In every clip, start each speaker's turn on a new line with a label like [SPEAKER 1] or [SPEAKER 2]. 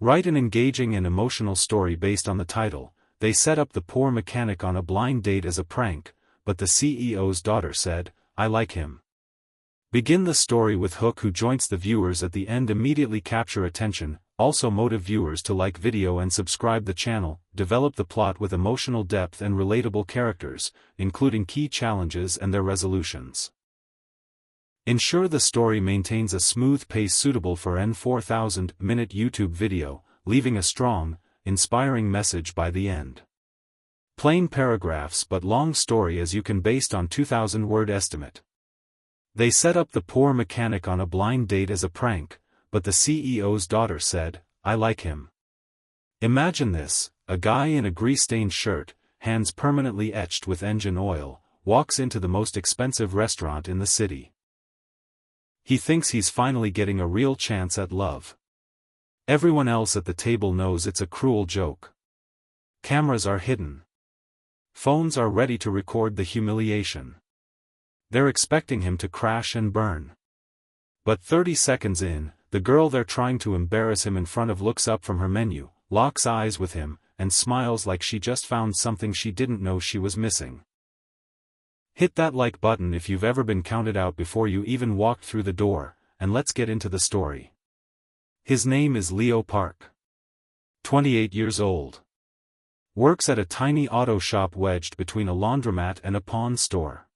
[SPEAKER 1] Write an engaging and emotional story based on the title. They set up the poor mechanic on a blind date as a prank, but the CEO's daughter said, "I like him." Begin the story with hook who joins the viewers at the end. Immediately capture attention, also motive viewers to like video and subscribe the channel. Develop the plot with emotional depth and relatable characters, including key challenges and their resolutions. Ensure the story maintains a smooth pace suitable for an 4,000-minute YouTube video, leaving a strong, inspiring message by the end. Plain paragraphs but long story as you can based on 2,000-word estimate. They set up the poor mechanic on a blind date as a prank, but the CEO's daughter said, "I like him." Imagine this: a guy in a grease-stained shirt, hands permanently etched with engine oil, walks into the most expensive restaurant in the city. He thinks he's finally getting a real chance at love. Everyone else at the table knows it's a cruel joke. Cameras are hidden. Phones are ready to record the humiliation. They're expecting him to crash and burn. But 30 seconds in, the girl they're trying to embarrass him in front of looks up from her menu, locks eyes with him, and smiles like she just found something she didn't know she was missing. Hit that like button if you've ever been counted out before you even walked through the door, and let's get into the story. His name is Leo Park. 28 years old. Works at a tiny auto shop wedged between a laundromat and a pawn store.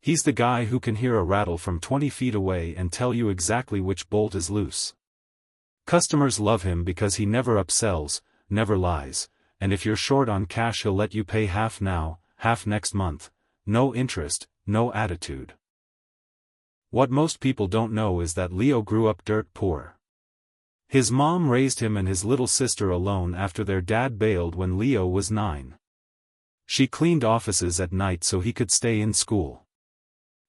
[SPEAKER 1] He's the guy who can hear a rattle from 20 feet away and tell you exactly which bolt is loose. Customers love him because he never upsells, never lies, and if you're short on cash he'll let you pay half now, half next month. No interest, no attitude. What most people don't know is that Leo grew up dirt poor. His mom raised him and his little sister alone after their dad bailed when Leo was 9. She cleaned offices at night so he could stay in school.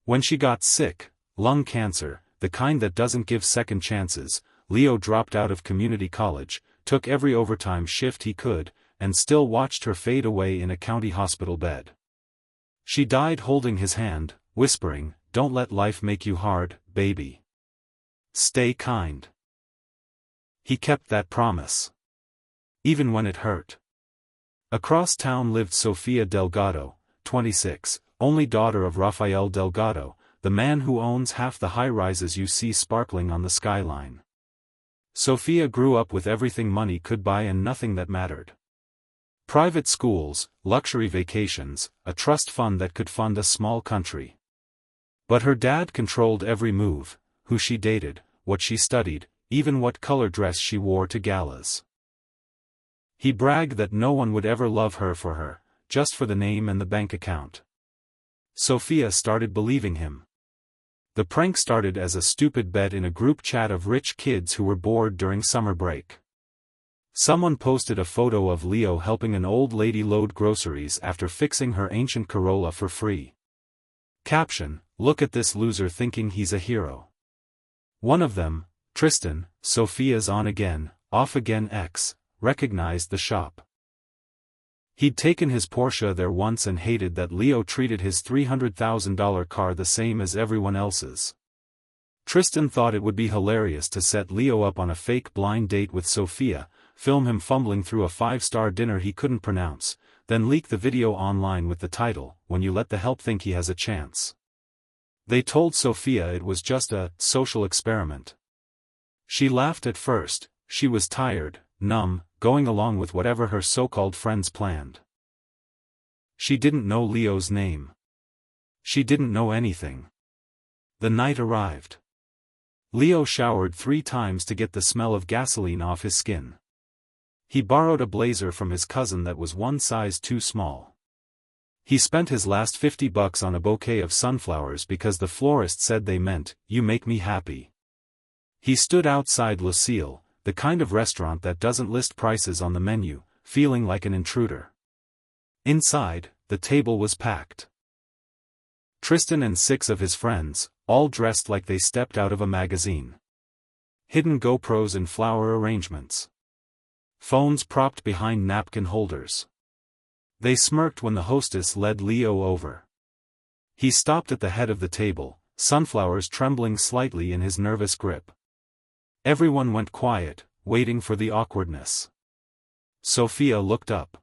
[SPEAKER 1] When she got sick, lung cancer, the kind that doesn't give second chances, Leo dropped out of community college, took every overtime shift he could, and still watched her fade away in a county hospital bed. She died holding his hand, whispering, "Don't let life make you hard, baby. Stay kind." He kept that promise. Even when it hurt. Across town lived Sofia Delgado, 26, only daughter of Rafael Delgado, the man who owns half the high-rises you see sparkling on the skyline. Sofia grew up with everything money could buy and nothing that mattered. Private schools, luxury vacations, a trust fund that could fund a small country. But her dad controlled every move, who she dated, what she studied, even what color dress she wore to galas. He bragged that no one would ever love her for her, just for the name and the bank account. Sofia started believing him. The prank started as a stupid bet in a group chat of rich kids who were bored during summer break. Someone posted a photo of Leo helping an old lady load groceries after fixing her ancient Corolla for free. Caption: "Look at this loser thinking he's a hero." One of them, Tristan, Sofia's on-again, off-again ex, recognized the shop. He'd taken his Porsche there once and hated that Leo treated his $300,000 car the same as everyone else's. Tristan thought it would be hilarious to set Leo up on a fake blind date with Sofia, film him fumbling through a 5-star dinner he couldn't pronounce, then leak the video online with the title, "When You Let the Help Think He Has a Chance." They told Sofia it was just a social experiment. She laughed at first. She was tired, numb, going along with whatever her so-called friends planned. She didn't know Leo's name. She didn't know anything. The night arrived. Leo showered 3 times to get the smell of gasoline off his skin. He borrowed a blazer from his cousin that was one size too small. He spent his last $50 on a bouquet of sunflowers because the florist said they meant, "You make me happy." He stood outside Lucille, the kind of restaurant that doesn't list prices on the menu, feeling like an intruder. Inside, the table was packed. Tristan and 6 of his friends, all dressed like they stepped out of a magazine. Hidden GoPros in flower arrangements. Phones propped behind napkin holders. They smirked when the hostess led Leo over. He stopped at the head of the table, sunflowers trembling slightly in his nervous grip. Everyone went quiet, waiting for the awkwardness. Sofia looked up.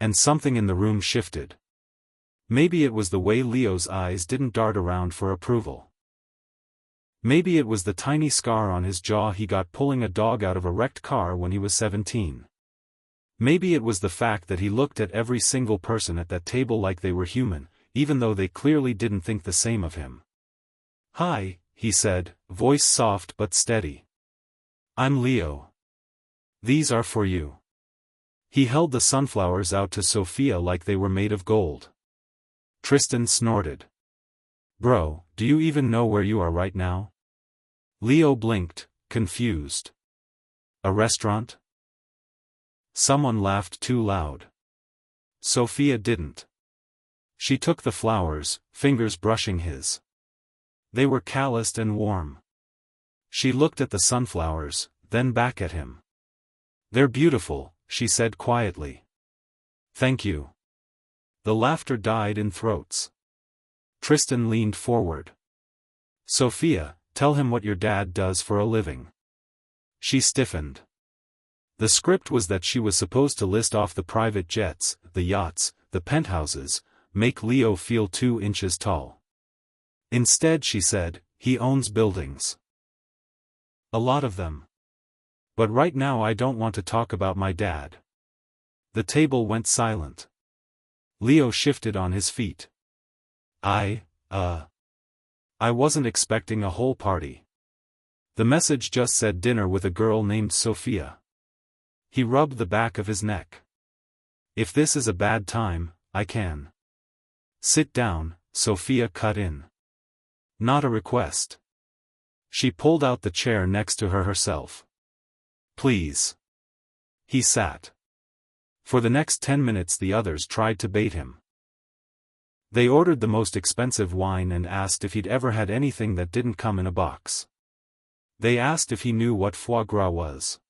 [SPEAKER 1] And something in the room shifted. Maybe it was the way Leo's eyes didn't dart around for approval. Maybe it was the tiny scar on his jaw he got pulling a dog out of a wrecked car when he was 17. Maybe it was the fact that he looked at every single person at that table like they were human, even though they clearly didn't think the same of him. "Hi," he said, voice soft but steady. "I'm Leo. These are for you." He held the sunflowers out to Sofia like they were made of gold. Tristan snorted. "Bro, do you even know where you are right now?" Leo blinked, confused. "A restaurant?" Someone laughed too loud. Sofia didn't. She took the flowers, fingers brushing his. They were calloused and warm. She looked at the sunflowers, then back at him. "They're beautiful," she said quietly. "Thank you." The laughter died in throats. Tristan leaned forward. "Sofia, tell him what your dad does for a living." She stiffened. The script was that she was supposed to list off the private jets, the yachts, the penthouses, make Leo feel 2 inches tall. Instead she said, "He owns buildings. A lot of them. But right now I don't want to talk about my dad." The table went silent. Leo shifted on his feet. I wasn't expecting a whole party. The message just said dinner with a girl named Sofia." He rubbed the back of his neck. "If this is a bad time, I can." "Sit down," Sofia cut in. "Not a request." She pulled out the chair next to her herself. "Please." He sat. For the next 10 minutes the others tried to bait him. They ordered the most expensive wine and asked if he'd ever had anything that didn't come in a box. They asked if he knew what foie gras was.